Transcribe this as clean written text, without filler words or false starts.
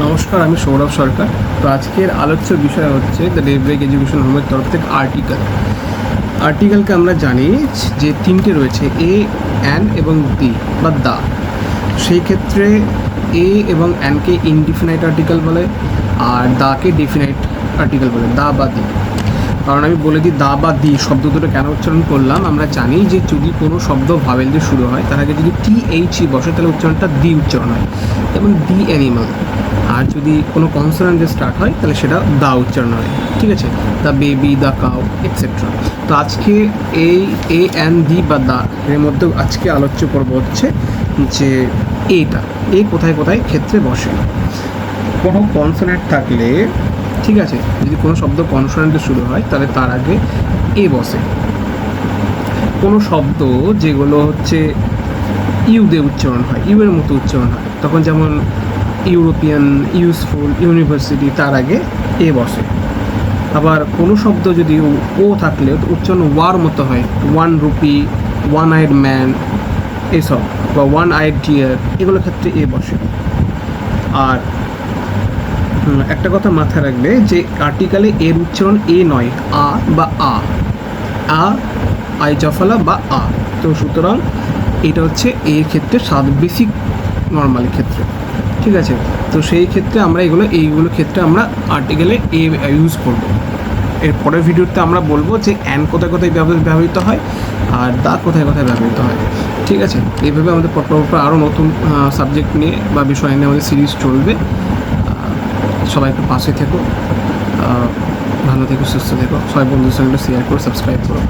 নমস্কার, আমি সৌরভ সরকার। তো আজকের আলোচ্য বিষয় হচ্ছে দ্য ডেভব্রেক এডুকেশন হোমের তরফ থেকে আর্টিকেলকে আমরা জানি যে তিনটে রয়েছে, এ, অ্যান এবং দি বা দা। সেই ক্ষেত্রে এ এবং অ্যানকে ইনডিফিনাইট আর্টিকেল বলে, আর দাকে ডেফিনাইট আর্টিকেল বলে, দা বা দি। কারণ আমি বলে দিই দা বা দি শব্দ দুটো কেন উচ্চারণ করলাম। আমরা জানি যে যদি কোনো শব্দ ভাওয়েল দিয়ে শুরু হয় তার আগে যদি THE বসে তাহলে উচ্চারণটা দি উচ্চারণ হয়, যেমন দি অ্যানিমাল। আর যদি কোনো কনসোনেন্ট দিয়ে স্টার্ট হয় তাহলে সেটা দা উচ্চারণ হয়, ঠিক আছে? The baby, the cow, etcetera. তো আজকে এই এ অ্যান দি বা দা এর মধ্যে আজকে আলোচ্য পর্ব হচ্ছে যে এটা এ কোথায় কোথায় ক্ষেত্রে বসে। কোনো কনসোনেন্ট থাকলে, ঠিক আছে, যদি কোনো শব্দ কনসোনেন্টে শুরু হয় তাহলে তার আগে এ বসে। কোনো শব্দ যেগুলো হচ্ছে ইউ দিয়ে উচ্চারণ হয়, ইউ এর মতো উচ্চারণ হয়, তখন যেমন ইউরোপিয়ান, ইউজফুল, ইউনিভার্সিটি, তার আগে এ বসে। আবার কোনো শব্দ যদি ও থাকলে উচ্চারণ ওয়ার মতো হয়, 1 রুপি, 1 আইড ম্যান, এসব, বা 1 আইড ডিয়ার, এগুলোর ক্ষেত্রে এ বসে। আর একটা কথা মাথায় রাখবে যে আর্টিকেলে এর উচ্চারণ এ নয়, আ বা আ আই জফলা বা আ। তো সুতরাং এটা হচ্ছে এর ক্ষেত্রে বেসিক নর্মালি ক্ষেত্রে, ঠিক আছে? তো সেই ক্ষেত্রে আমরা এইগুলো ক্ষেত্রে আমরা আর্টিকেলে এ ইউজ করব। এর পরের ভিডিওতে আমরা বলবো যে অ্যান কোথায় কোথায় ব্যবহৃত হয় আর দা কোথায় কোথায় ব্যবহৃত হয়, ঠিক আছে? এইভাবে আমাদের পর আরও নতুন সাবজেক্ট নিয়ে বা বিষয় নিয়ে আমাদের সিরিজ চলবে। সবাই একটু পাশে থেকো, ভালো থেকো, সুস্থ থেকো, সবাই বন্ধুদের সঙ্গে শেয়ার করো, সাবস্ক্রাইব করো।